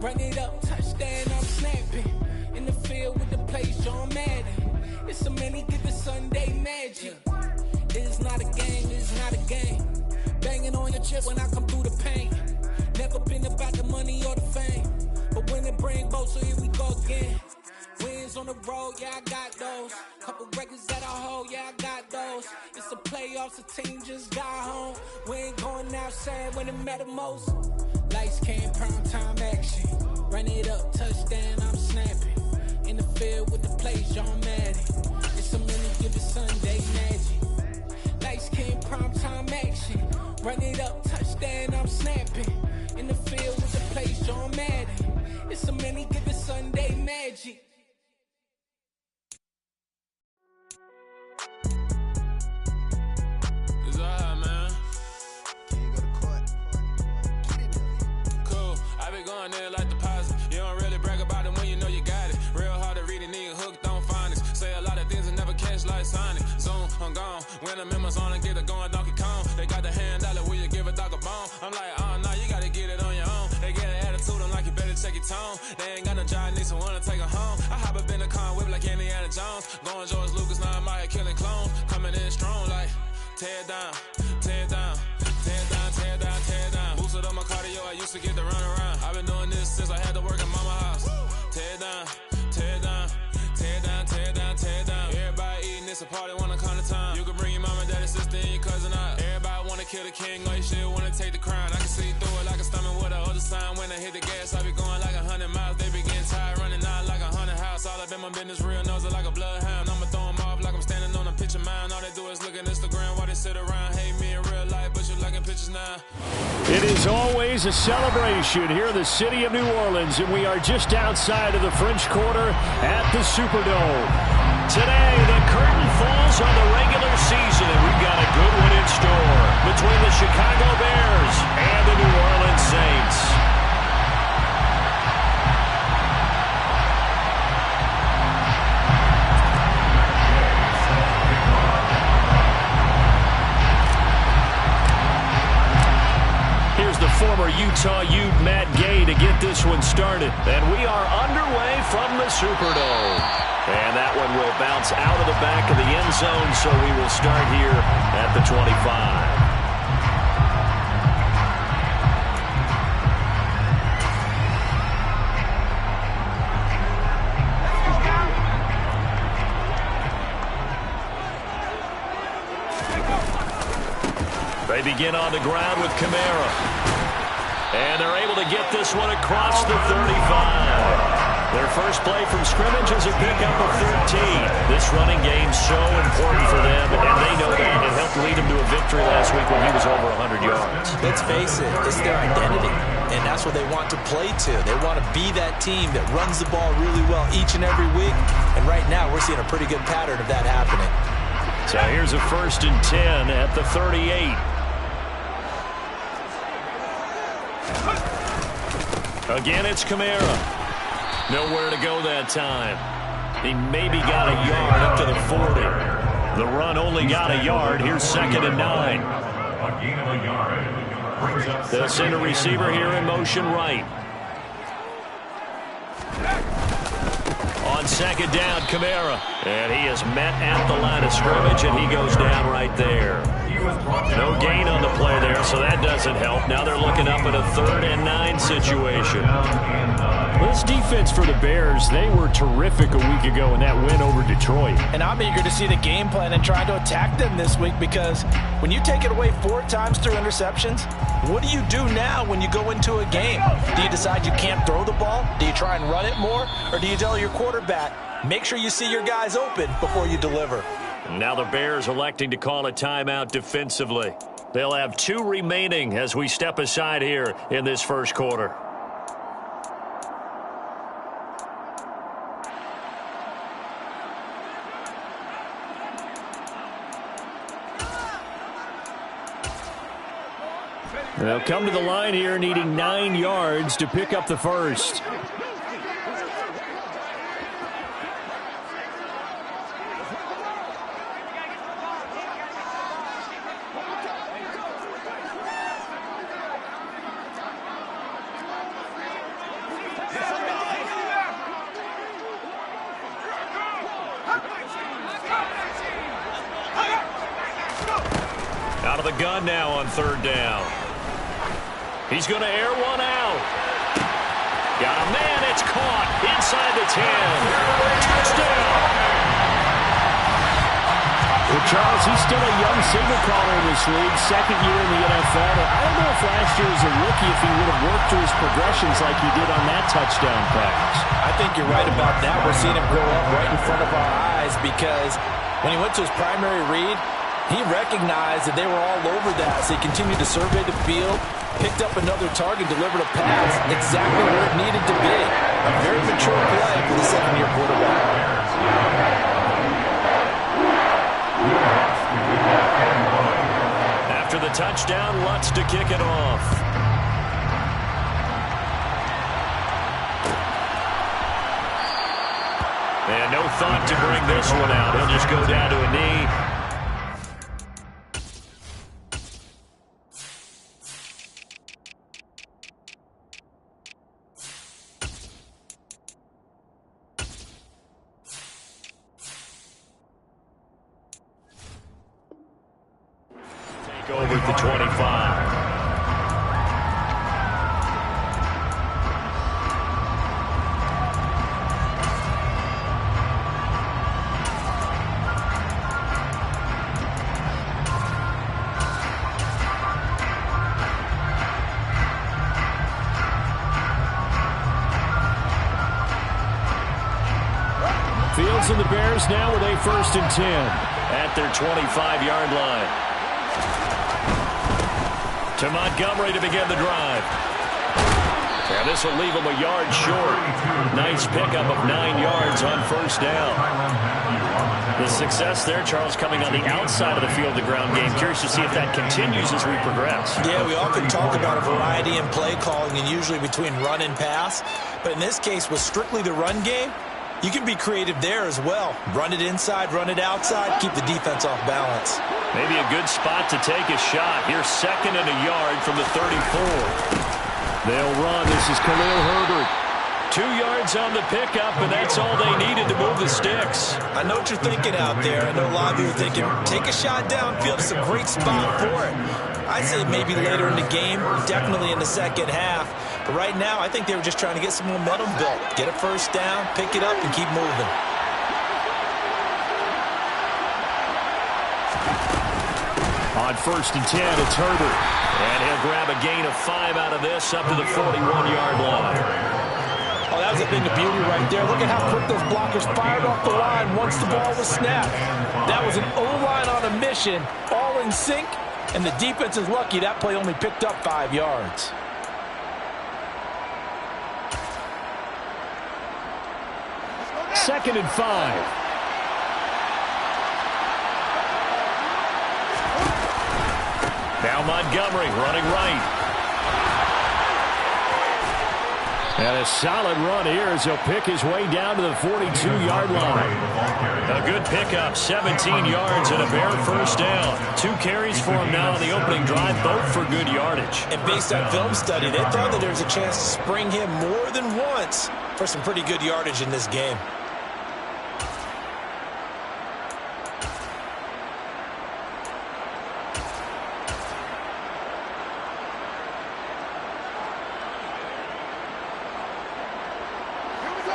Run it up, touchdown, I'm snapping. In the field with the plays, John Madden. It's so many, get the Sunday magic. It's not a game, it's not a game. Banging on your chest when I come through the pain. Never been about the money or the fame. But when it bring both, so here we go again. Wins on the road, yeah, I got those. Couple records that I hold, yeah, I got those. It's the playoffs, the team just got home. We ain't going outside when it matter most. Lights came, prime time action. Run it up, touchdown, I'm snapping. In the field with the plays, John Madden. It's a many, give it Sunday magic. Lights came, prime time action. Run it up, touchdown, I'm snapping. In the field with the plays, John Madden. It's a many, give it Sunday magic. Going there like deposit. You don't really brag about it when you know you got it. Real hard to read a nigga hooked on phonics. Say a lot of things and never catch like Sonic. Zoom, I'm gone. When the members on and get it going Donkey Kong. They got the $100, will you give a dog a bone? I'm like, oh no, you gotta get it on your own. They get an attitude, I'm like, you better check your tone. They ain't got no job, need someone to take her home. I hop up in the car and whip like Indiana Jones. Going George Lucas, now I'm out here killing clones. Coming in strong like, tear down, tear down, tear down, tear down, tear down. Boosted up my cardio, I used to get the run around. I've been doing this since I had to work in mama house. Tear down, tear down, tear down, tear down, tear down. Everybody eating, it's a party, wanna come to time. You can bring your mama, daddy, sister, and your cousin out. Everybody wanna kill the king, or you shit wanna take the crown. I can see through it like a stomach with a other sign. When I hit the gas, I be going like 100 miles. They be getting tired, running out like 100 house. All up in my business, real nose like a bloodhound. I'ma throw 'em off like I'm standing on a picture mound. All they do is look at Instagram while they sit around. Hate me in real life, but you liking pictures now. It is always a celebration here in the city of New Orleans, and we are just outside of the French Quarter at the Superdome. Today, the curtain falls on the regular season, and we've got a good one in store between the Chicago Bears and the New Orleans Saints. Former Utah Ute Matt Gay to get this one started. And we are underway from the Superdome. And that one will bounce out of the back of the end zone, so we will start here at the 25. They begin on the ground with Kamara. And they're able to get this one across the 35. Their first play from scrimmage is a pickup of 13. This running game's so important for them, and they know that. It helped lead them to a victory last week when he was over 100 yards. Let's face it, it's their identity, and that's what they want to play to. They want to be that team that runs the ball really well each and every week, and right now we're seeing a pretty good pattern of that happening. So here's a 1st and 10 at the 38. Again, it's Kamara. Nowhere to go that time. He maybe got a yard up to the 40. The run only got a yard. Here's 2nd and 9. They'll send a receiver here in motion right. On 2nd down, Kamara. And he is met at the line of scrimmage, and he goes down right there. No gain on the play there, so that doesn't help. Now they're looking up at a 3rd and 9 situation. This defense for the Bears, they were terrific a week ago in that win over Detroit. And I'm eager to see the game plan and try to attack them this week, because when you take it away 4 times through interceptions, what do you do now when you go into a game? Do you decide you can't throw the ball? Do you try and run it more? Or do you tell your quarterback, make sure you see your guys open before you deliver? Now the Bears electing to call a timeout defensively. They'll have 2 remaining as we step aside here in this first quarter. They'll come to the line here needing 9 yards to pick up the first. the gun now on third down. He's going to air one out. Got a man. It's caught inside the 10. Touchdown. Well, Charles, he's still a young signal caller in this league, second year in the NFL. I don't know if last year as a rookie if he would have worked through his progressions like he did on that touchdown pass. I think you're right about that. We're seeing him grow up right in front of our eyes because when he went to his primary read, he recognized that they were all over that, so he continued to survey the field, picked up another target, delivered a pass exactly where it needed to be. A very mature play for the second-year quarterback. After the touchdown, Lutz to kick it off. And no thought to bring this one out. He'll just go down to a knee. Over at the 25. Fields and the Bears now with a 1st and 10 at their 25-yard line. To Montgomery to begin the drive. And this will leave him a yard short. Nice pickup of 9 yards on first down. The success there, Charles, coming on the outside of the field, the ground game. Curious to see if that continues as we progress. Yeah, we often talk about a variety in play calling and usually between run and pass. But in this case, with strictly the run game, you can be creative there as well. Run it inside, run it outside, keep the defense off balance. Maybe a good spot to take a shot. Here's 2nd and a yard from the 34. They'll run. This is Khalil Herbert. 2 yards on the pickup, and that's all they needed to move the sticks. I know what you're thinking out there. I know a lot of you are thinking, take a shot downfield. It's a great spot for it. I'd say maybe later in the game, definitely in the second half. But right now, I think they were just trying to get some momentum built. Get a first down, pick it up, and keep moving. On 1st and 10, it's Herbert. And he'll grab a gain of 5 out of this up to the 41-yard line. Oh, that was a thing of beauty right there. Look at how quick those blockers fired off the line once the ball was snapped. That was an O-line on a mission, all in sync, and the defense is lucky that play only picked up 5 yards. Second and 5. Now Montgomery running right. And a solid run here as he'll pick his way down to the 42-yard line. A good pickup, 17 yards and a bare first down. 2 carries for him now on the opening drive, both for good yardage. And based on film study, they thought that there was a chance to spring him more than once for some pretty good yardage in this game.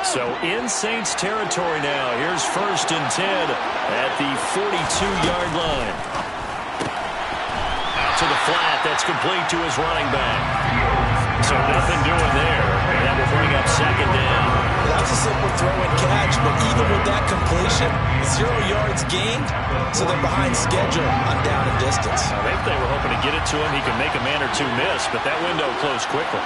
So in Saints territory now. Here's 1st and 10 at the 42-yard line. Out to the flat. That's complete to his running back. So nothing doing there. And that will bring up 2nd down. That was a simple throw and catch, but even with that completion, 0 yards gained, so they're behind schedule on down and distance. I think they were hoping to get it to him. He could make a man or two miss, but that window closed quickly.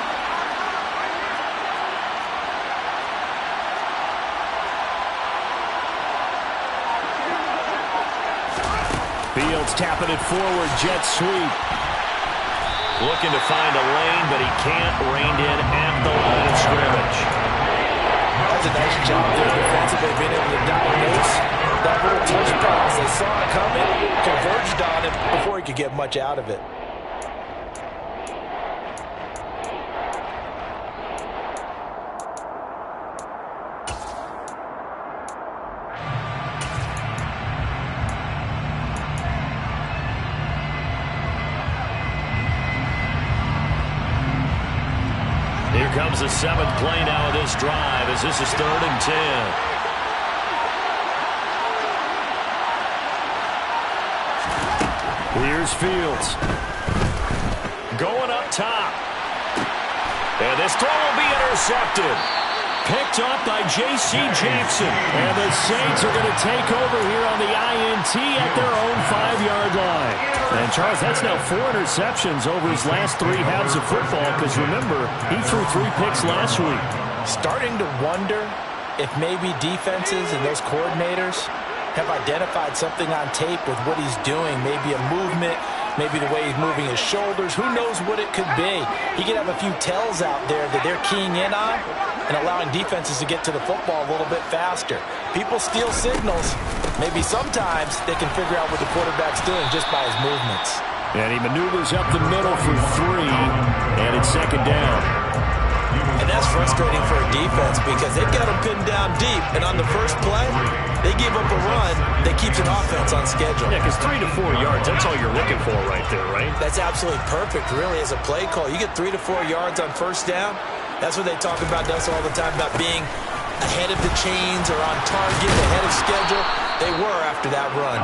Fields tapping it forward, jet sweep. Looking to find a lane, but he can't. Reined in at the line of scrimmage. That's a nice job there defensively, being able to diagnose that little touch pass. They saw it coming, converged on it before he could get much out of it. becomes the 7th play now of this drive as this is 3rd and 10. Here's Fields. Going up top. And this throw will be intercepted. Picked up by J.C. Jackson. And the Saints are going to take over here on the INT at their own 5-yard line. And, Charles, that's now 4 interceptions over his last 3 halves of football because, remember, he threw 3 picks last week. Starting to wonder if maybe defenses and those coordinators have identified something on tape with what he's doing, maybe a movement, maybe the way he's moving his shoulders. Who knows what it could be? He could have a few tells out there that they're keying in on and allowing defenses to get to the football a little bit faster. People steal signals. Maybe sometimes they can figure out what the quarterback's doing just by his movements. And he maneuvers up the middle for 3, and it's 2nd down. And that's frustrating for a defense because they've got him pinned down deep. And on the first play, they give up a run that keeps an offense on schedule. Yeah, because 3 to 4 yards, that's all you're looking for right there, right? That's absolutely perfect, really, as a play call. You get 3 to 4 yards on first down. That's what they talk about us all the time, about being ahead of the chains or on target, ahead of schedule. They were after that run.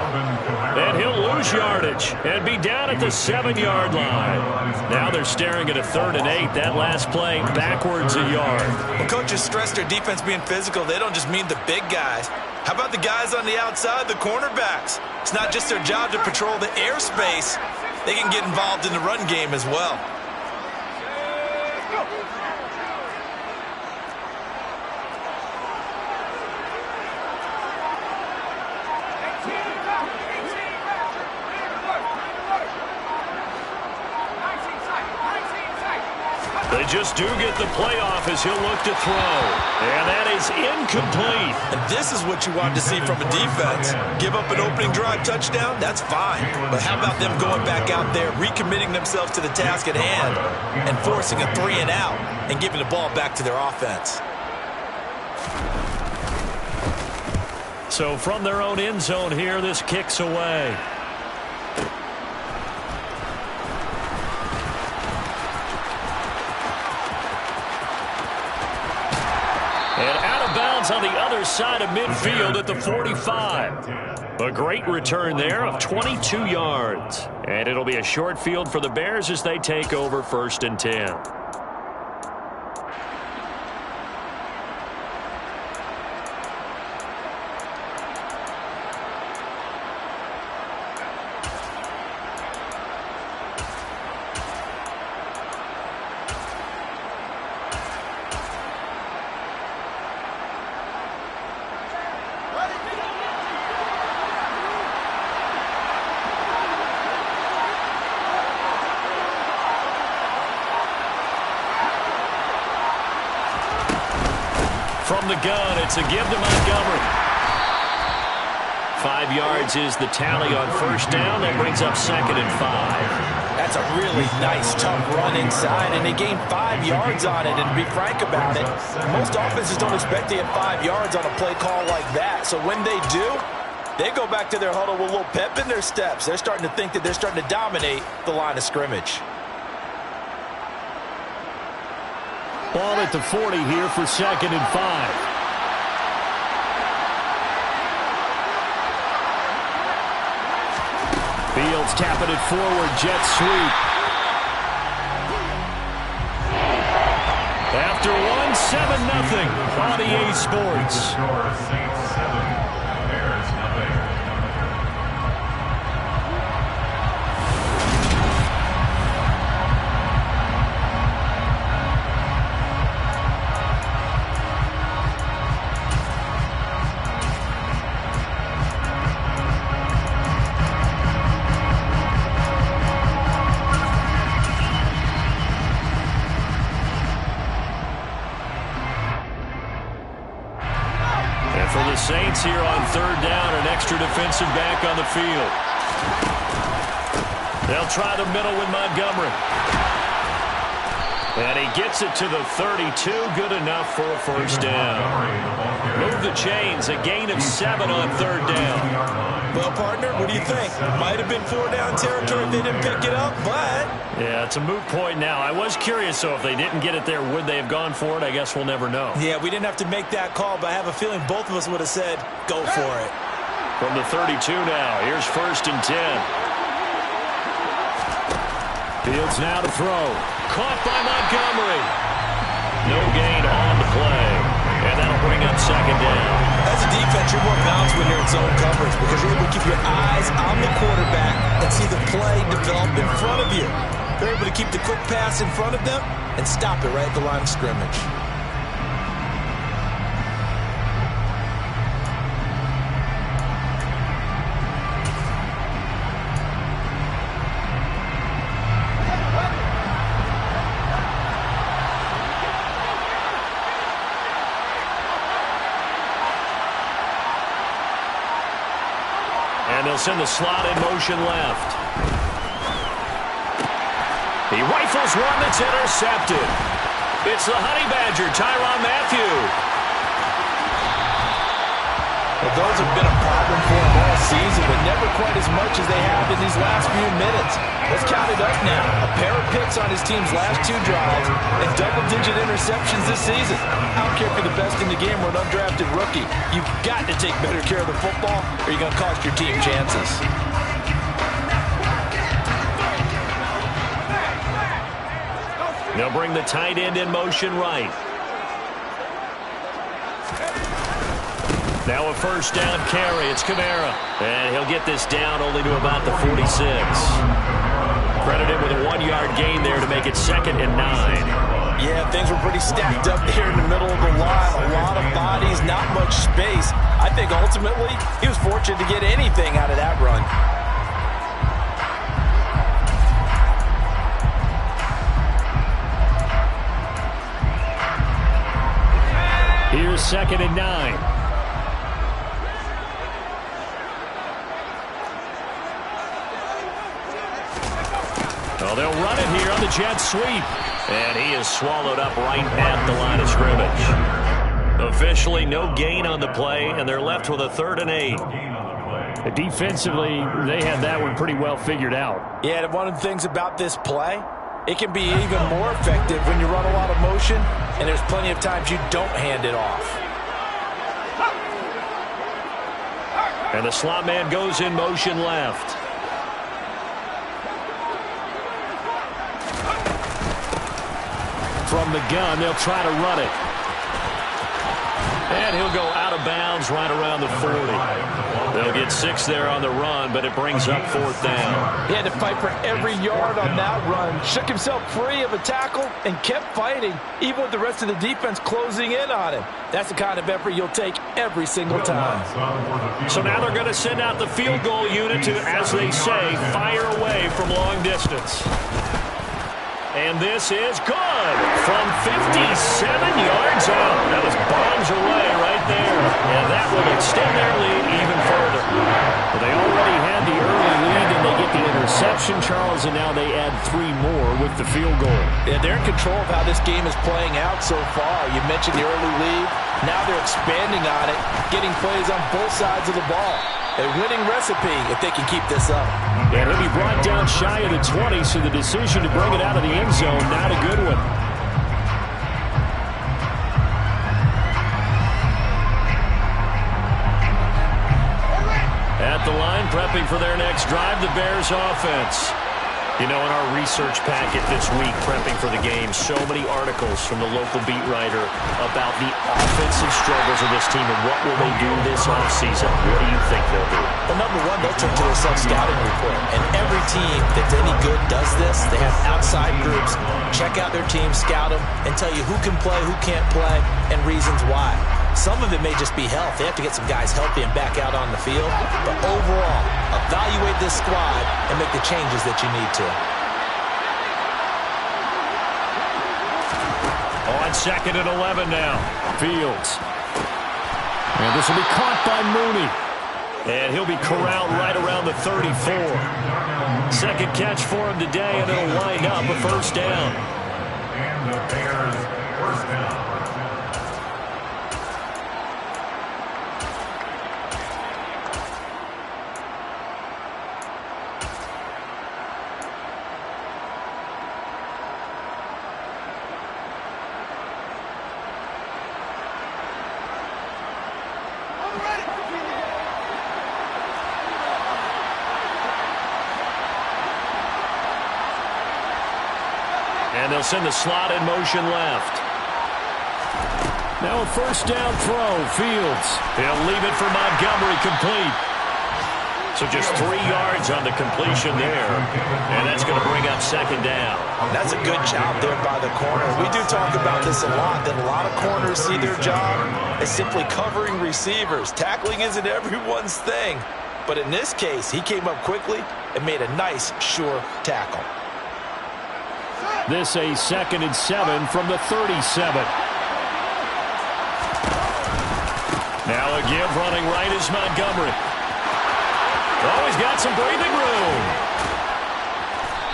And he'll lose yardage and be down at the 7-yard line. Now they're staring at a 3rd and 8. That last play backwards a yard. Well, coaches stress their defense being physical. They don't just mean the big guys. How about the guys on the outside, the cornerbacks? It's not just their job to patrol the airspace. They can get involved in the run game as well. They just do get the playoff as he'll look to throw. And that is incomplete. And this is what you want to see from a defense. Give up an opening drive touchdown, that's fine. But how about them going back out there, recommitting themselves to the task at hand, and forcing a 3 and out, and giving the ball back to their offense? So from their own end zone here, this kicks away. And out of bounds on the other side of midfield at the 45. A great return there of 22 yards. And it'll be a short field for the Bears as they take over 1st and 10. From the gun, it's a give to Montgomery. 5 yards is the tally on first down. That brings up 2nd and 5. That's a really nice, tough run inside, and they gained 5 yards on it. And to be frank about it, most offenses don't expect to get 5 yards on a play call like that. So when they do, they go back to their huddle with a little pep in their steps. They're starting to think that they're starting to dominate the line of scrimmage. Ball at the 40 here for 2nd and 5. Fields tapping it forward, jet sweep. After one, 7-0 on EA Sports. Saints here on 3rd down, an extra defensive back on the field. They'll try the middle with Montgomery. And he gets it to the 32. Good enough for a first down. Move the chains. A gain of 7 on third down. Well, partner, what do you think? Might have been 4-down territory if they didn't pick it up, but... Yeah, it's a moot point now. I was curious, so if they didn't get it there, would they have gone for it? I guess we'll never know. Yeah, we didn't have to make that call, but I have a feeling both of us would have said, go for it. From the 32 now, here's 1st and 10. Fields now to throw. Caught by Montgomery. No gain on the play. And that'll bring up 2nd down. As a defense, you're more balanced when you're in zone coverage because you're able to keep your eyes on the quarterback and see the play develop in front of you. They're able to keep the quick pass in front of them and stop it right at the line of scrimmage. And they'll send the slot in motion left. He rifles one that's intercepted. It's the Honey Badger, Tyrann Mathieu. Well, those have been a problem for him all season, but never quite as much as they have in these last few minutes. Let's count it up now. A pair of picks on his team's last 2 drives and double-digit interceptions this season. I don't care if you're the best in the game or an undrafted rookie. You've got to take better care of the football or you're going to cost your team chances. They'll bring the tight end in motion right. Now a 1st down carry. It's Kamara. And he'll get this down only to about the 46. Credited with a 1-yard gain there to make it 2nd and 9. Yeah, things were pretty stacked up there in the middle of the line. A lot of bodies, not much space. I think ultimately he was fortunate to get anything out of that run. Here's 2nd and 9. Well, they'll run it here on the jet sweep. And he is swallowed up right at the line of scrimmage. Officially no gain on the play, and they're left with a 3rd and 8. Defensively, they had that one pretty well figured out. Yeah, and one of the things about this play, it can be even more effective when you run a lot of motion, and there's plenty of times you don't hand it off. And the slot man goes in motion left. From the gun, they'll try to run it. And he'll go out of bounds right around the 40. They'll get 6 there on the run, but it brings up 4th down. He had to fight for every yard on that run. Shook himself free of a tackle and kept fighting, even with the rest of the defense closing in on him. That's the kind of effort you'll take every single time. So now they're going to send out the field goal unit to, as they say, fire away from long distance. And this is good from 57 yards out. That was bombs away right there. And that will extend their lead even further. Well, they already had the early lead, and they get the interception, Charles, and now they add 3 more with the field goal. Yeah, they're in control of how this game is playing out so far. You mentioned the early lead. Now they're expanding on it, getting plays on both sides of the ball. A winning recipe if they can keep this up. And he'll be brought down shy of the 20, so the decision to bring it out of the end zone, not a good one. At the line, prepping for their next drive, the Bears offense. You know, in our research packet this week, prepping for the game, so many articles from the local beat writer about the offensive struggles of this team and what will they do this offseason. What do you think they'll do? Well, number one, they'll turn to their self-scouting report. And every team that's any good does this. They have outside groups, check out their team, scout them, and tell you who can play, who can't play, and reasons why. Some of it may just be health. They have to get some guys healthy and back out on the field. But overall, evaluate this squad and make the changes that you need to. On 2nd and 11 now. Fields. And this will be caught by Mooney. And he'll be corralled right around the 34. 2nd catch for him today, and it'll wind up a 1st down. the Bears first down. And they'll send the slot in motion left. Now a first down throw, Fields. He'll leave it for Montgomery, complete. So just 3 yards on the completion there. And that's going to bring up second down. That's a good job there by the corner. We do talk about this a lot, that a lot of corners see their job as simply covering receivers. Tackling isn't everyone's thing. But in this case, he came up quickly and made a nice, sure tackle. This a 2nd and 7 from the 37. Now a give running right is Montgomery. Oh, he's got some breathing room.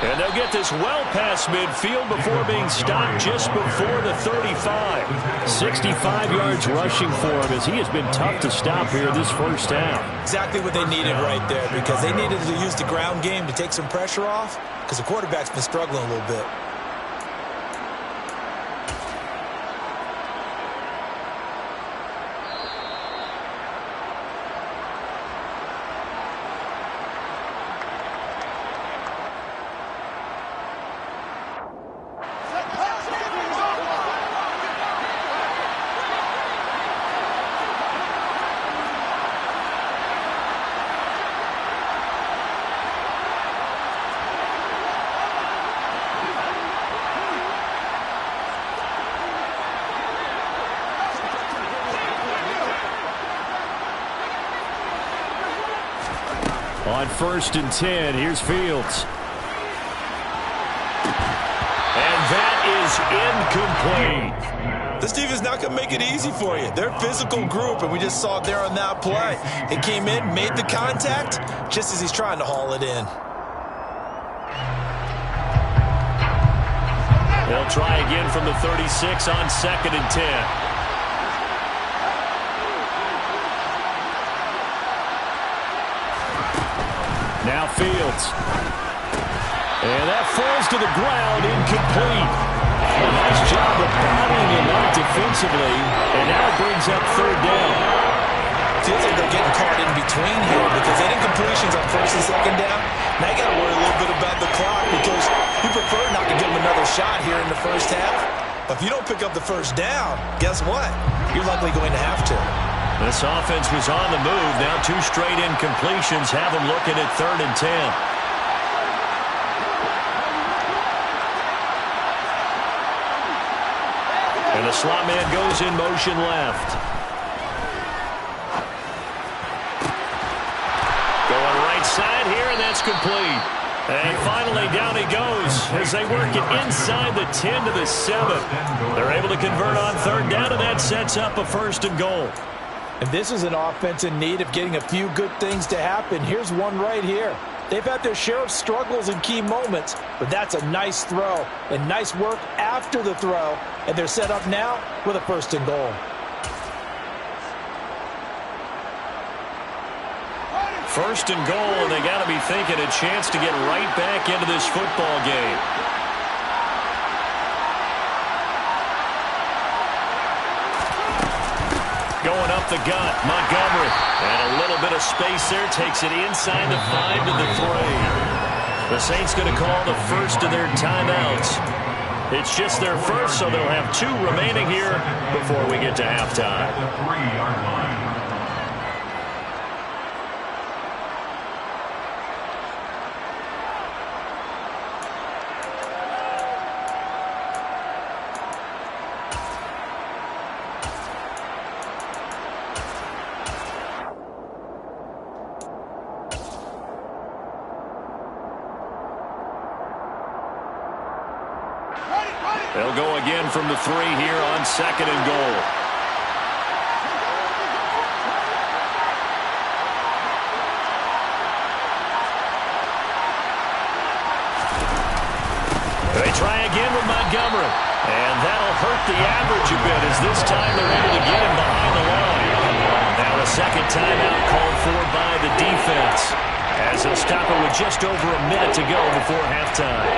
And they'll get this well past midfield before being stopped just before the 35. 65 yards rushing for him as he has been tough to stop here this first half. Exactly what they needed right there, because they needed to use the ground game to take some pressure off, because the quarterback's been struggling a little bit. On 1st and 10, here's Fields. And that is incomplete. This defense is not going to make it easy for you. They're a physical group, and we just saw it there on that play. It came in, made the contact, just as he's trying to haul it in. They'll try again from the 36 on 2nd and 10. Now Fields. And that falls to the ground, incomplete. A nice job of battling him out defensively, and now it brings up 3rd down. Feels like they're getting caught in between here because they had incompletions on 1st and 2nd down. Now you got to worry a little bit about the clock because you prefer not to give them another shot here in the first half. But if you don't pick up the first down, guess what? You're likely going to have to. This offense was on the move. Now 2 straight incompletions have them looking at 3rd and 10. And the slot man goes in motion left. Going right side here, and that's complete. And finally down he goes as they work it inside the 10 to the 7. They're able to convert on 3rd down, and that sets up a 1st and goal. And this is an offense in need of getting a few good things to happen. Here's one right here. They've had their share of struggles in key moments, but that's a nice throw and nice work after the throw. And they're set up now with a 1st and goal. 1st and goal, and they got to be thinking a chance to get right back into this football game. Going up the gut, Montgomery. And a little bit of space there, takes it inside the 5 to the 3. The Saints going to call the first of their timeouts. It's just their first, so they'll have 2 remaining here before we get to halftime. At the 3-yard line. They'll go again from the 3 here on 2nd and goal. They try again with Montgomery. And that'll hurt the average a bit as this time they're able to get him behind the line. Now a second timeout called for by the defense, as they'll stop it with just over a minute to go before halftime.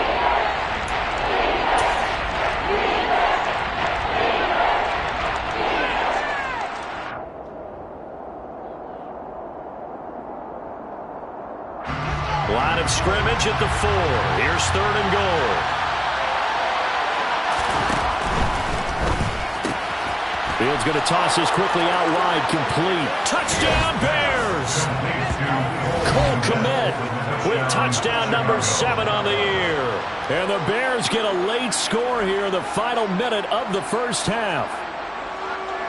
Line of scrimmage at the 4. Here's 3rd and goal. Fields going to toss this quickly out wide, complete. Touchdown, Bears! Cole Kmet with touchdown number 7 on the year. And the Bears get a late score here in the final minute of the first half.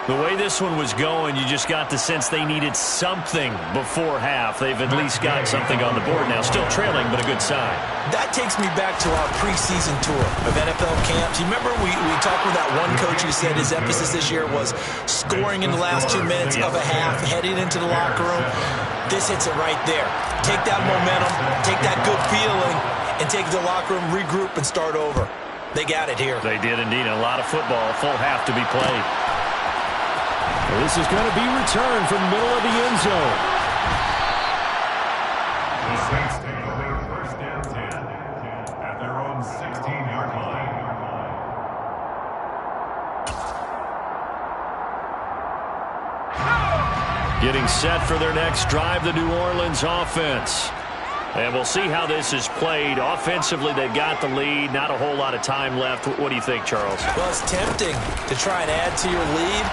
The way this one was going, you just got the sense they needed something before half. They've at least got something on the board now. Still trailing, but a good sign. That takes me back to our preseason tour of NFL camps. You remember we talked with that one coach who said his emphasis this year was scoring in the last 2 minutes of a half, heading into the locker room. This hits it right there. Take that momentum, take that good feeling, and take it to the locker room, regroup, and start over. They got it here. They did indeed. A lot of football, a full half to be played. This is going to be returned from the middle of the end zone. The Saints take over first down 10 at their own 16-yard line. Getting set for their next drive, the New Orleans offense. And we'll see how this is played. Offensively, they've got the lead. Not a whole lot of time left. What do you think, Charles? Well, it's tempting to try and add to your lead.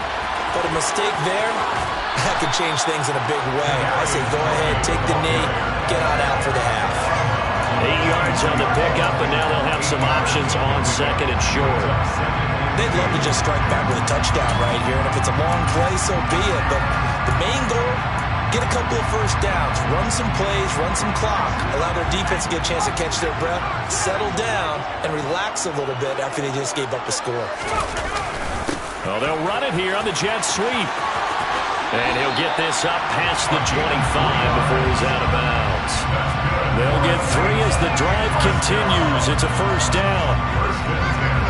But a mistake there, that could change things in a big way. I say go ahead, take the knee, get on out for the half. 8 yards on the pickup, and now they'll have some options on 2nd and short. They'd love to just strike back with a touchdown right here, and if it's a long play, so be it. But the main goal, get a couple of first downs, run some plays, run some clock, allow their defense to get a chance to catch their breath, settle down, and relax a little bit after they just gave up a score. Well, they'll run it here on the jet sweep. And he'll get this up past the 25 before he's out of bounds. They'll get 3 as the drive continues. It's a first down.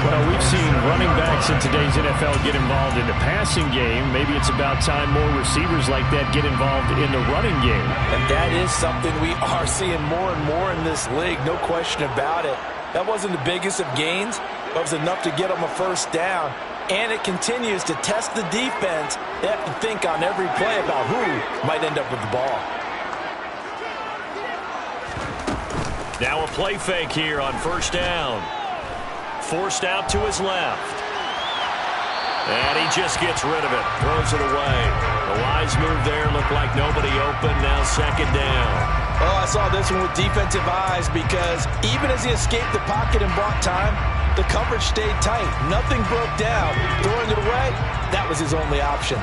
Well, we've seen running backs in today's NFL get involved in the passing game. Maybe it's about time more receivers like that get involved in the running game. And that is something we are seeing more and more in this league, no question about it. That wasn't the biggest of gains, but it was enough to get them a first down. And it continues to test the defense. They have to think on every play about who might end up with the ball. Now a play fake here on first down. Forced out to his left. And he just gets rid of it. Throws it away. The wise move there. Looked like nobody open. Now 2nd down. Oh, I saw this one with defensive eyes because even as he escaped the pocket and bought time, the coverage stayed tight. Nothing broke down. Throwing it away, that was his only option.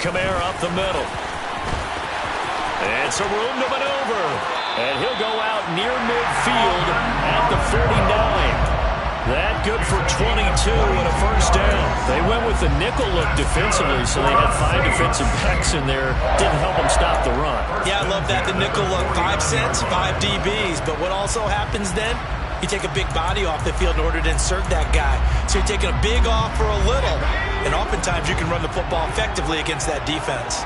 Kamara up the middle. And some room to maneuver. And he'll go out near midfield at the 49. That good for 22 and a first down. They went with the nickel look defensively, so they had 5 defensive backs in there. Didn't help them stop the run. Yeah, I love that. The nickel look, 5 cents, 5 DBs. But what also happens then, you take a big body off the field in order to insert that guy. So you're taking a big off for a little. And oftentimes you can run the football effectively against that defense.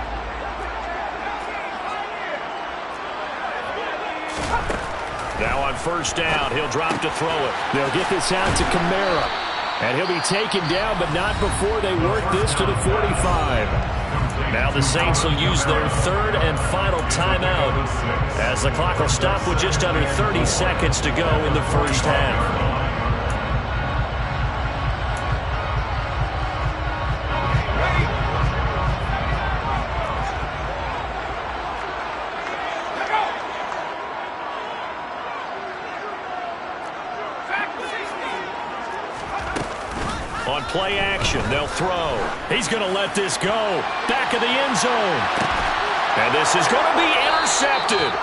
Now on first down, he'll drop to throw it. They'll get this out to Kamara. And he'll be taken down, but not before they work this to the 45. Now the Saints will use their 3rd and final timeout as the clock will stop with just under 30 seconds to go in the first half. On play action, they'll throw. He's going to let this go. Back of the end zone. And this is going to be intercepted.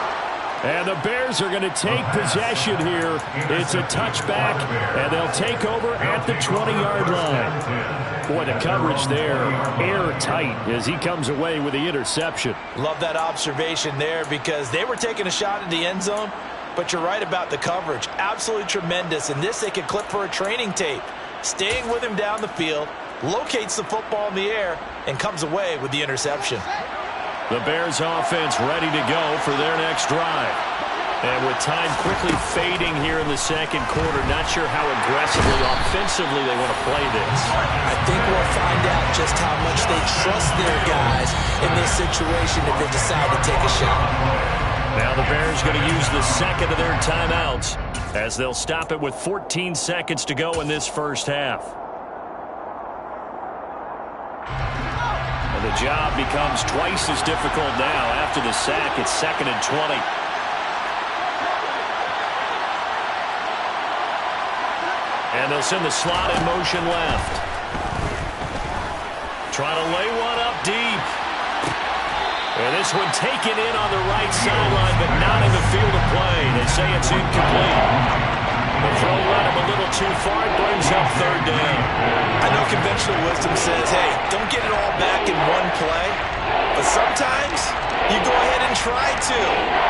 And the Bears are going to take possession here. It's a touchback, and they'll take over at the 20-yard line. Boy, the coverage there, airtight as he comes away with the interception. Love that observation there because they were taking a shot at the end zone. but you're right about the coverage. Absolutely tremendous. And this they can clip for a training tape. Staying with him down the field, locates the football in the air, and comes away with the interception. The Bears offense ready to go for their next drive. And with time quickly fading here in the second quarter, not sure how aggressively, offensively they want to play this. I think we'll find out just how much they trust their guys in this situation if they decide to take a shot. Now the Bears going to use the second of their timeouts as they'll stop it with 14 seconds to go in this first half. And the job becomes twice as difficult now after the sack. It's 2nd and 20. And they'll send the slot in motion left. Trying to lay one up deep. And this one taken in on the right sideline, but not in the field of play. They say it's incomplete. The throw led him a little too far. It brings up 3rd down. I know conventional wisdom says, hey, don't get it all back in one play. But sometimes you go ahead and try to.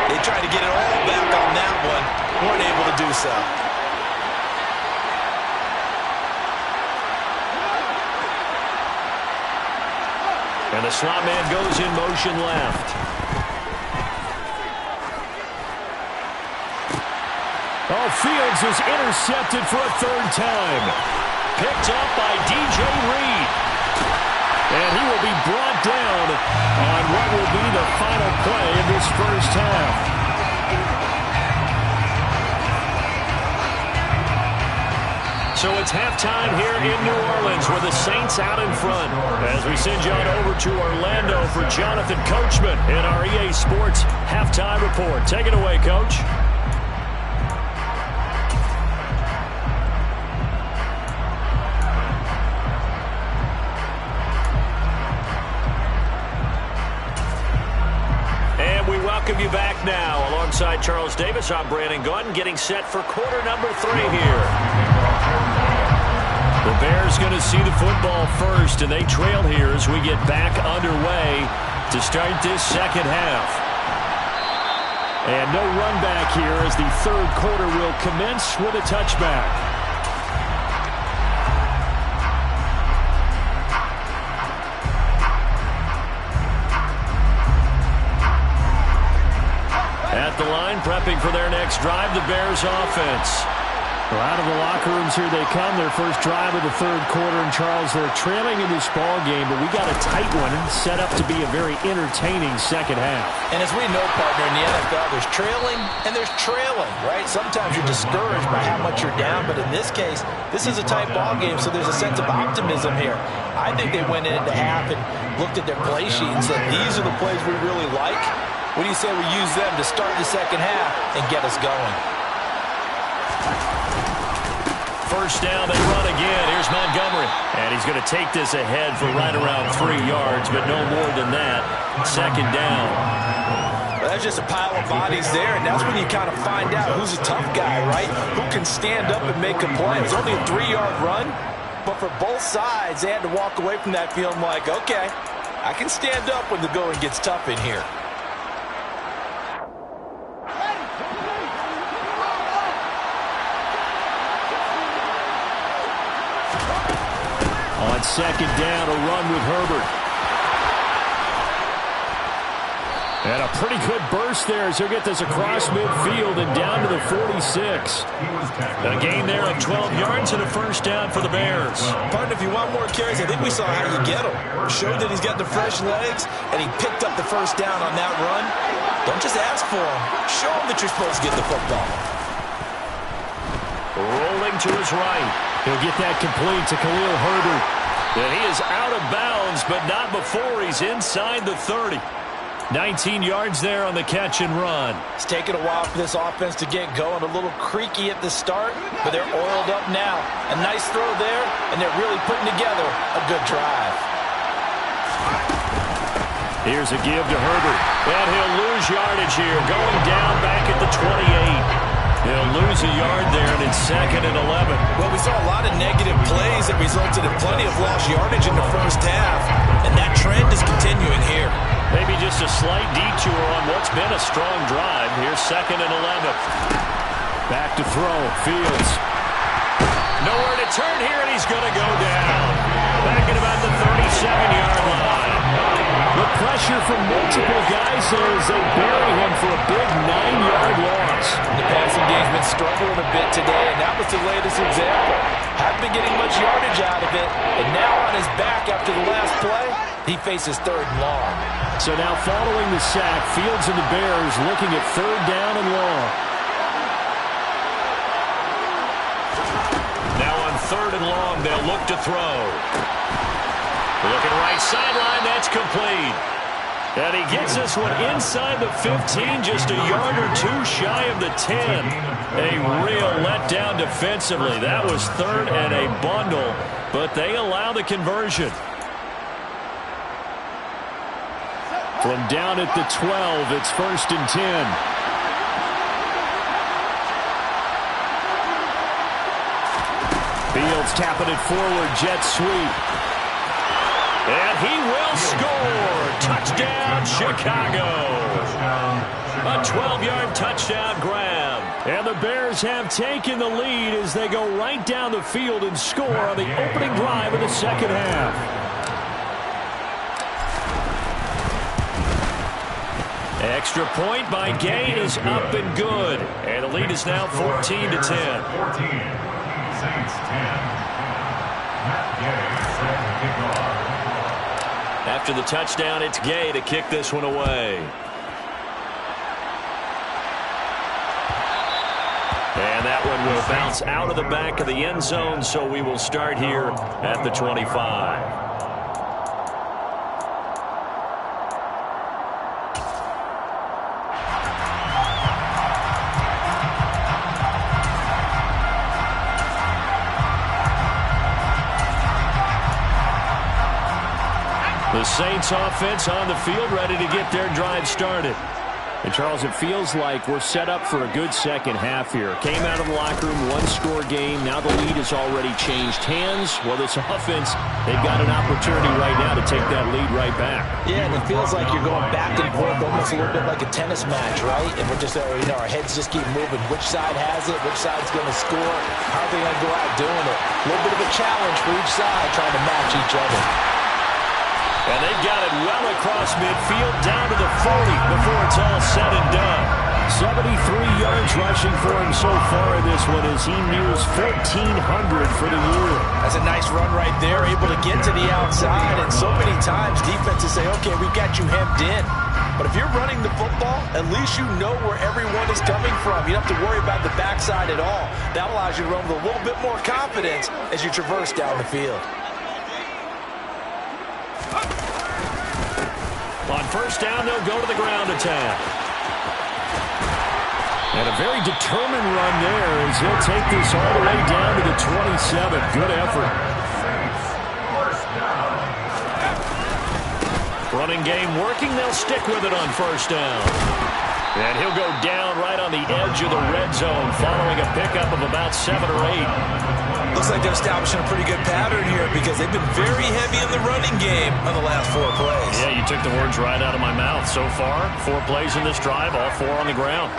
They tried to get it all back on that one. Weren't able to do so. And the slot man goes in motion left. Oh, Fields is intercepted for a 3rd time. Picked up by DJ Reed. And he will be brought down on what will be the final play in this first half. So it's halftime here in New Orleans with the Saints out in front. As we send you on over to Orlando for Jonathan Coachman in our EA Sports Halftime Report. Take it away, Coach. And we welcome you back now. Alongside Charles Davis, I'm Brandon Gaudin, getting set for quarter number 3 here. The Bears going to see the football first, and they trail here as we get back underway to start this second half. And no run back here as the 3rd quarter will commence with a touchback. At the line, prepping for their next drive, the Bears offense. Well, out of the locker rooms here they come. Their first drive of the 3rd quarter. And, Charles, they're trailing in this ball game, but we got a tight one set up to be a very entertaining second half. And as we know, partner, in the NFL, there's trailing and there's trailing, right? Sometimes you're discouraged by how much you're down, but in this case, this is a tight ball game, so there's a sense of optimism here. I think they went into half and looked at their play sheet and said, these are the plays we really like. What do you say we use them to start the second half and get us going? First down, they run again. Here's Montgomery. And he's going to take this ahead for right around 3 yards, but no more than that. 2nd down. Well, that's just a pile of bodies there, and that's when you kind of find out who's a tough guy, right? Who can stand up and make a play. It's only a 3-yard run, but for both sides, they had to walk away from that feeling like, okay, I can stand up when the going gets tough in here. On 2nd down, a run with Herbert. And a pretty good burst there as he'll get this across midfield and down to the 46. A gain there of 12 yards and a first down for the Bears. Partner, if you want more carries, I think we saw how you get him. Showed that he's got the fresh legs, and he picked up the first down on that run. Don't just ask for him. Show him that you're supposed to get the football. Rolling to his right. He'll get that complete to Khalil Herbert. And he is out of bounds, but not before he's inside the 30. 19 yards there on the catch and run. It's taken a while for this offense to get going. A little creaky at the start, but they're oiled up now. A nice throw there, and they're really putting together a good drive. Here's a give to Herbert. And he'll lose yardage here, going down back at the 28. He'll lose a yard there, and it's 2nd and 11. Well, we saw a lot of negative plays that resulted in plenty of lost yardage in the first half, and that trend is continuing here. Maybe just a slight detour on what's been a strong drive. Here's 2nd and 11. Back to throw. Fields. Nowhere to turn here, and he's going to go down. Back at about the 37-yard line. The pressure from multiple guys there as they bury him for a big 9-yard loss. The passing game's been struggling a bit today, and that was the latest example. Hadn't been getting much yardage out of it, and now on his back after the last play, he faces 3rd and long. So now following the sack, Fields and the Bears looking at 3rd down and long. Now on 3rd and long, they'll look to throw. Looking right sideline, that's complete. And he gets this one inside the 15, just a yard or two shy of the 10. A real letdown defensively. That was 3rd and a bundle, but they allow the conversion. From down at the 12, it's 1st and 10. Fields tapping it forward, jet sweep. And he will score. Touchdown, Chicago. A 12-yard touchdown grab. And the Bears have taken the lead as they go right down the field and score on the opening drive of the 2nd half. Extra point by Gay is up and good. And the lead is now 14 to 10. 14. Saints 10. Matt Gay set to kick off. After the touchdown, it's Gay to kick this one away. And that one will bounce out of the back of the end zone, so we will start here at the 25. The Saints offense on the field ready to get their drive started. And Charles, it feels like we're set up for a good second half here. Came out of the locker room, 1-score game. Now the lead has already changed hands. Well, this offense, they've got an opportunity right now to take that lead right back. Yeah, and it feels like you're going back and forth almost a little bit like a tennis match, right? And we're just, our heads just keep moving. Which side has it? Which side's going to score? How are they going to go out doing it? A little bit of a challenge for each side trying to match each other. And they've got it well across midfield down to the 40 before it's all said and done. 73 yards rushing for him so far in this one as he nears 1,400 for the year. That's a nice run right there, able to get to the outside. And so many times defenses say, okay, we've got you hemmed in. But if you're running the football, at least you know where everyone is coming from. You don't have to worry about the backside at all. That allows you to run with a little bit more confidence as you traverse down the field. On 1st down, they'll go to the ground attack. And a very determined run there as he'll take this all the way down to the 27. Good effort. Running game working. They'll stick with it on 1st down. And he'll go down right on the edge of the red zone following a pickup of about 7 or 8. Looks like they're establishing a pretty good pattern here because they've been very heavy in the running game on the last 4 plays. Yeah, you took the words right out of my mouth. So far, 4 plays in this drive, all 4 on the ground.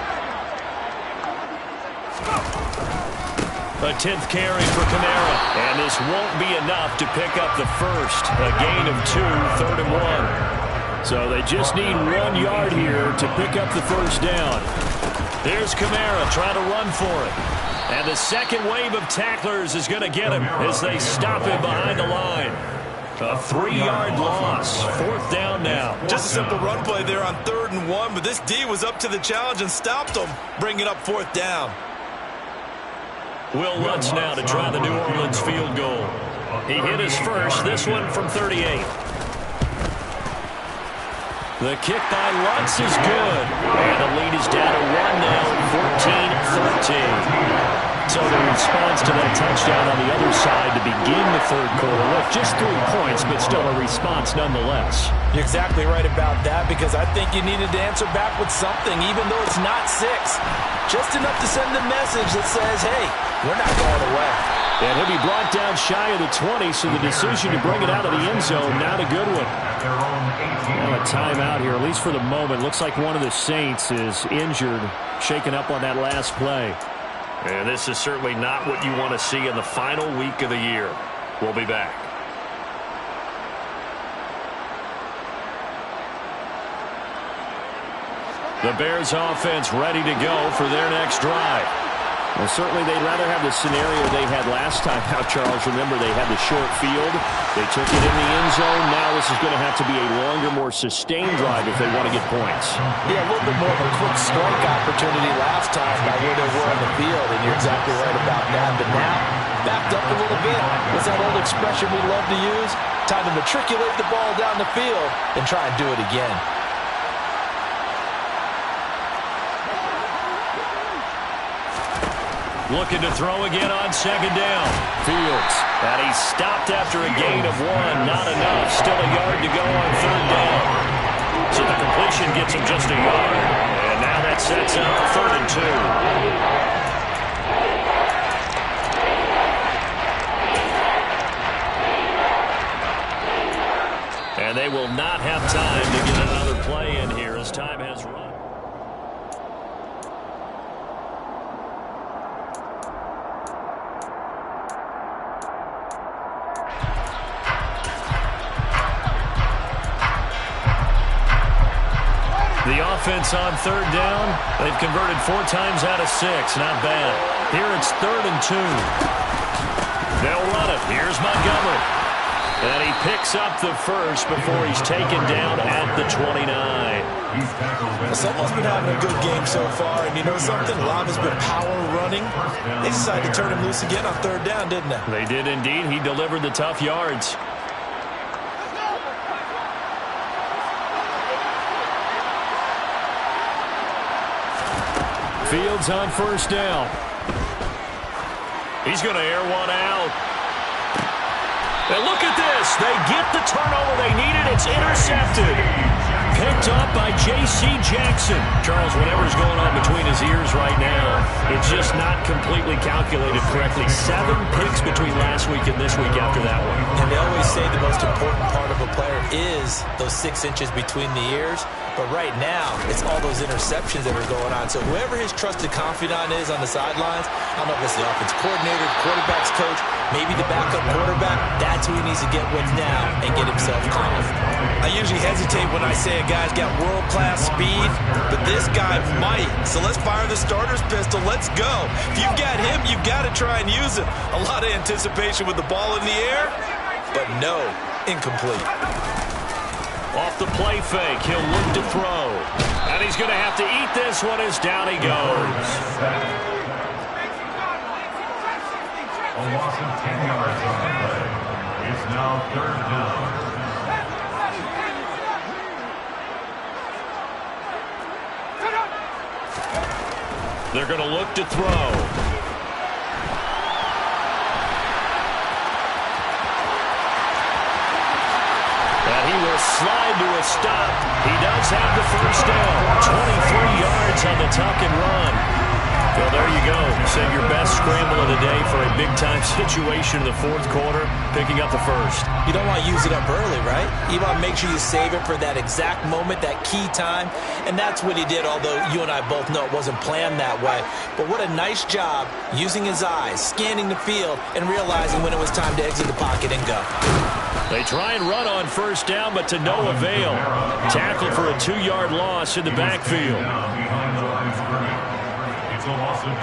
A 10th carry for Kamara. And this won't be enough to pick up the first. A gain of 2, 3rd and 1. So they just need 1 yard here to pick up the 1st down. There's Kamara trying to run for it. And the second wave of tacklers is going to get him as they stop him behind the line. A 3-yard loss. 4th down now. Just a simple run play there on 3rd and 1, but this D was up to the challenge and stopped him, bringing up 4th down. Will Lutz now to try the New Orleans field goal. He hit his first, this one from 38. The kick by Lutz is good. And the lead is down to 1 now, 14-13. So the response to that touchdown on the other side to begin the third quarter. Look, just 3 points, but still a response nonetheless. You're exactly right about that, because I think you needed to answer back with something, even though it's not 6. Just enough to send a message that says, hey, we're not going away. And he'll be brought down shy of the 20, so the decision to bring it out of the end zone, not a good one. Now a timeout here, at least for the moment. Looks like one of the Saints is injured, shaken up on that last play. And this is certainly not what you want to see in the final week of the year. We'll be back. The Bears offense ready to go for their next drive. Well, certainly they'd rather have the scenario they had last time out, Charles. Remember, they had the short field. They took it in the end zone. Now this is going to have to be a longer, more sustained drive if they want to get points. Yeah, a little bit more of a quick strike opportunity last time by where they were on the field, and you're exactly right about that. But now, backed up a little bit. What's that old expression we love to use? Time to matriculate the ball down the field and try and do it again. Looking to throw again on second down. Fields. And he's stopped after a gain of 1. Not enough. Still a yard to go on third down. So the completion gets him just a yard. And now that sets up 3rd and 2. And they will not have time to get another play in here as time has run. The offense on third down, they've converted 4 times out of 6. Not bad. Here it's 3rd and 2. They'll run it. Here's Montgomery. And he picks up the first before he's taken down at the 29. Someone's been having a good game so far, and you know something? A lot has been power running. They decided to turn him loose again on third down, didn't they? They did indeed. He delivered the tough yards. Fields on first down. He's going to air one out. And look at this. They get the turnover they needed. It's intercepted. Picked up by J.C. Jackson. Charles, whatever's going on between his ears right now, it's just not completely calculated correctly. 7 picks between last week and this week after that one. And they always say the most important part of a player is those 6 inches between the ears. But right now, it's all those interceptions that are going on. So whoever his trusted confidant is on the sidelines, I don't know if it's the offense coordinator, the quarterback's coach, maybe the backup quarterback, that's who he needs to get with now and get himself calm. I usually hesitate when I say a guy's got world-class speed, but this guy might. So let's fire the starter's pistol. Let's go. If you've got him, you've got to try and use him. A lot of anticipation with the ball in the air, but no, incomplete. Off the play fake, he'll look to throw. And he's going to have to eat this one as down he goes. A loss of 10 yards on the play. It's now 3rd down. They're going to look to throw. And he will slide to a stop. He does have the first down. 23 yards on the tuck and run. Well, there you go. Save your best scramble of the day for a big-time situation in the 4th quarter, picking up the first. You don't want to use it up early, right? You want to make sure you save it for that exact moment, that key time. And that's what he did, although you and I both know it wasn't planned that way. But what a nice job using his eyes, scanning the field, and realizing when it was time to exit the pocket and go. They try and run on first down, but to no avail. Tackle for a 2-yard loss in the backfield. It's a loss of 2.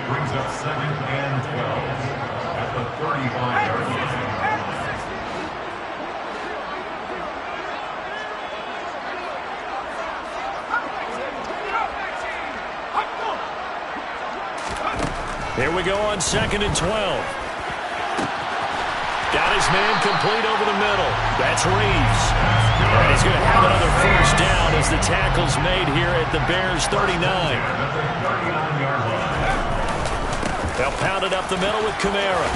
Brings up 2nd and 12 at the 35-yard line. Here we go on 2nd and 12. Got his man complete over the middle. That's Reeves. And he's going to have another first down as the tackle's made here at the Bears' 39. They'll pound it up the middle with Kamara.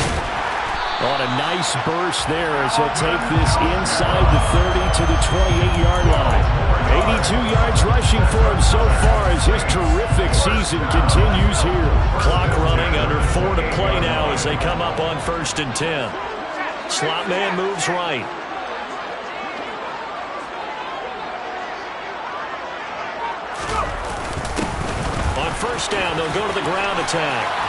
On a nice burst there as he'll take this inside the 30 to the 28-yard line. 82 yards rushing for him so far as his terrific season continues here. Clock running, under 4 to play now as they come up on 1st and 10. Slot man moves right. On 1st down, they'll go to the ground attack.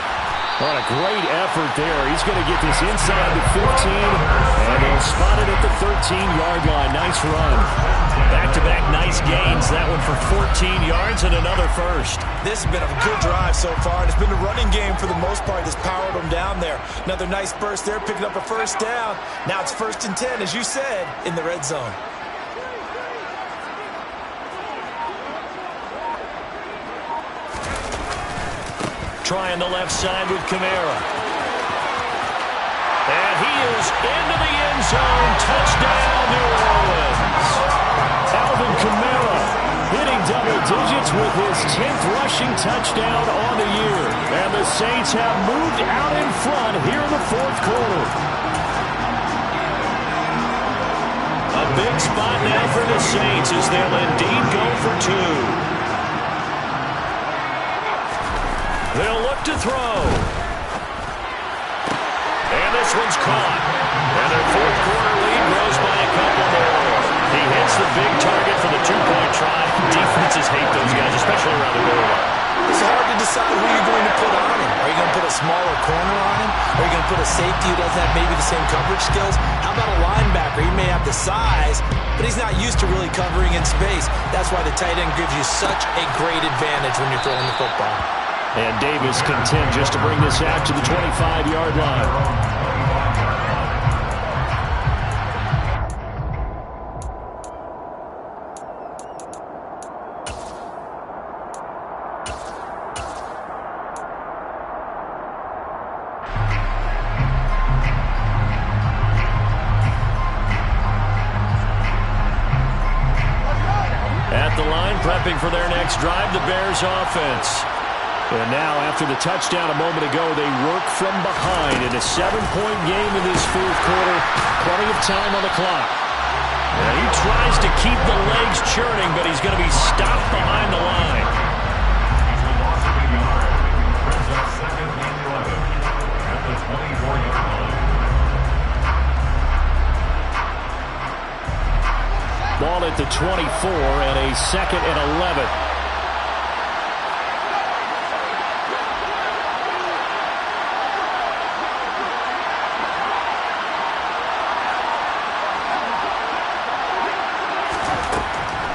What a great effort there. He's going to get this inside the 15, and he'll spot it at the 13-yard line. Nice run. Back-to-back nice gains. That one for 14 yards and another first. This has been a good drive so far. It's been the running game for the most part that's powered them down there. Another nice burst there, picking up a 1st down. Now it's 1st and 10, as you said, in the red zone. Trying the left side with Kamara. And he is into the end zone. Touchdown, New Orleans. Alvin Kamara hitting double digits with his 10th rushing touchdown on the year. And the Saints have moved out in front here in the 4th quarter. A big spot now for the Saints as they'll indeed go for 2. They'll look to throw. And this one's caught. And their 4th quarter lead grows by a couple more. He hits the big target for the 2-point try. Defenses hate those guys, especially around the goal line. It's hard to decide who you're going to put on him. Are you going to put a smaller corner on him? Are you going to put a safety who doesn't have maybe the same coverage skills? How about a linebacker? He may have the size, but he's not used to really covering in space. That's why the tight end gives you such a great advantage when you're throwing the football. And Davis content just to bring this out to the 25-yard line. At the line, prepping for their next drive, the Bears offense. And now, after the touchdown a moment ago, they work from behind in a 7-point game in this 4th quarter. Plenty of time on the clock. And he tries to keep the legs churning, but he's going to be stopped behind the line. Ball at the 24 and a 2nd and 11.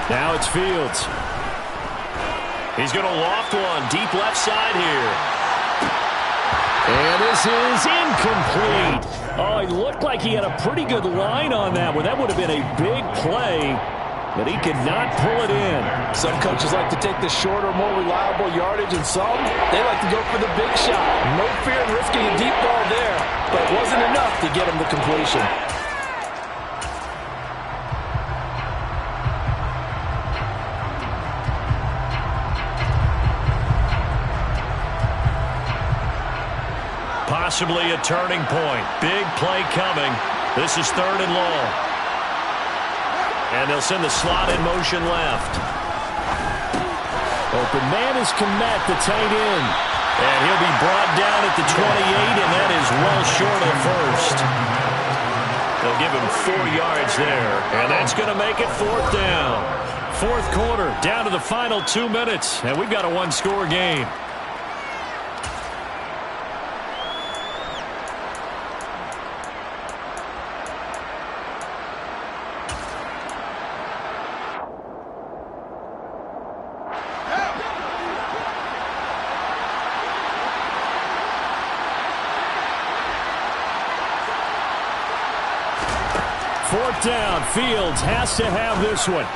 Now it's Fields. He's going to loft one deep left side here. And this is incomplete. Oh, he looked like he had a pretty good line on that one. That would have been a big play, but he could not pull it in. Some coaches like to take the shorter, more reliable yardage, and some, they like to go for the big shot. No fear in risking a deep ball there, but it wasn't enough to get him the completion. Possibly a turning point. Big play coming. This is 3rd and long. And they'll send the slot in motion left. Open man is Kmet, the tight end. And he'll be brought down at the 28, and that is well short of first. They'll give him 4 yards there, and that's going to make it 4th down. 4th quarter, down to the final 2 minutes, and we've got a 1-score game. Down. Fields has to have this one.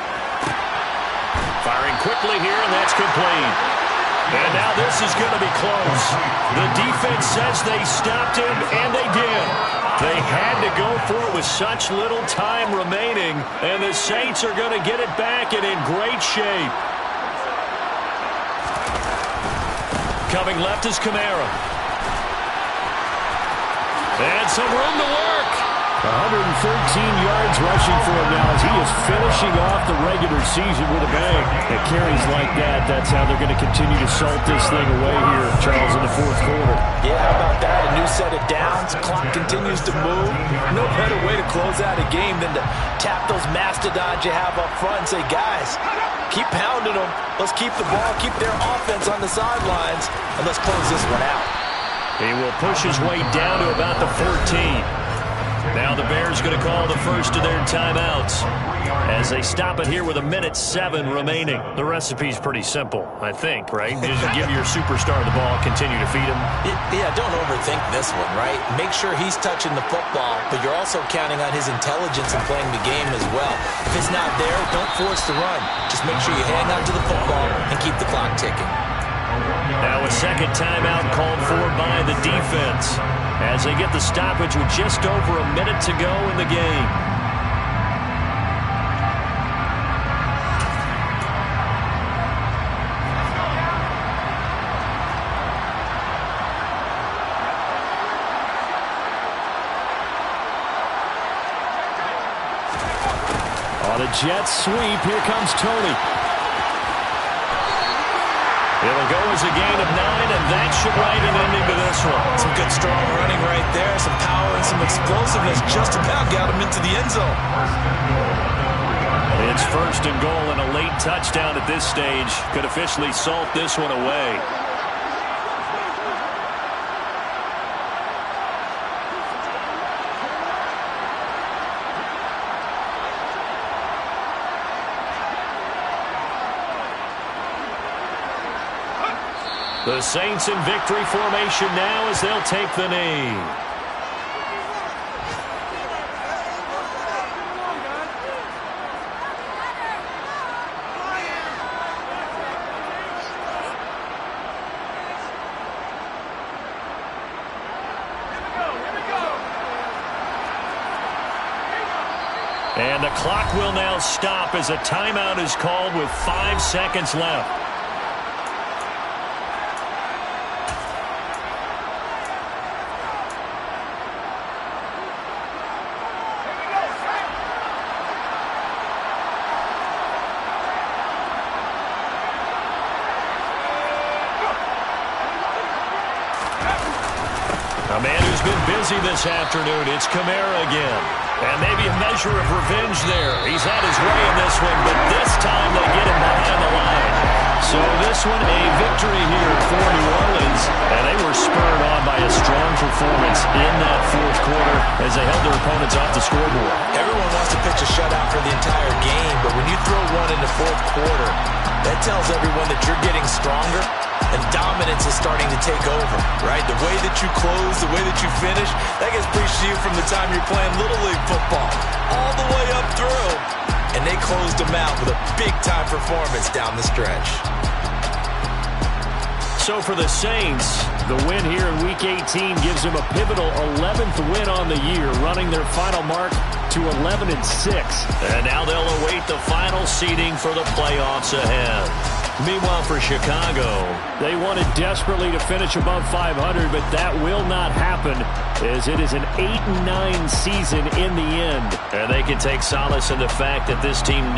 Firing quickly here, and that's complete. And now this is going to be close. The defense says they stopped him, and they did. They had to go for it with such little time remaining, and the Saints are going to get it back and in great shape. Coming left is Kamara. And some room to work. 113 yards rushing for him now as he is finishing off the regular season with a bang. It carries like that. That's how they're going to continue to salt this thing away here, Charles, in the fourth quarter. Yeah, how about that? A new set of downs. Clock continues to move. No better way to close out a game than to tap those mastodons you have up front and say, guys, keep pounding them. Let's keep the ball, keep their offense on the sidelines, and let's close this one out. He will push his way down to about the 14. Now the Bears going to call the first of their timeouts as they stop it here with 1:07 remaining. The recipe's pretty simple, I think, right? Just give your superstar the ball, continue to feed him. Yeah, don't overthink this one, right? Make sure he's touching the football, but you're also counting on his intelligence in playing the game as well. If it's not there, don't force the run. Just make sure you hang on to the football and keep the clock ticking. Now a second timeout called for by the defense as they get the stoppage with just over a minute to go in the game. On a jet sweep, here comes Tony. It'll go as a gain of 9, and that should write an ending to this one. Some good strong running right there, some power and some explosiveness just about got him into the end zone. It's first and goal and a late touchdown at this stage. Could officially salt this one away. The Saints in victory formation now as they'll take the knee. And the clock will now stop as a timeout is called with 5 seconds left. A man who's been busy this afternoon, it's Kamara again. And maybe a measure of revenge there. He's had his way in this one, but this time they get him behind the line. So this one, a victory here for New Orleans. And they were spurred on by a strong performance in that fourth quarter as they held their opponents off the scoreboard. Everyone wants to pitch a shutout for the entire game, but when you throw one in the fourth quarter, that tells everyone that you're getting stronger and dominance is starting to take over, right? The way that you close, the way that you finish, that gets preached to you from the time you're playing Little League football all the way up through. And they closed them out with a big-time performance down the stretch. So for the Saints, the win here in Week 18 gives them a pivotal 11th win on the year, running their final mark to 11-6. And now they'll await the final seeding for the playoffs ahead. Meanwhile, for Chicago, they wanted desperately to finish above 500, but that will not happen as it is an 8-9 season in the end. And they can take solace in the fact that this team never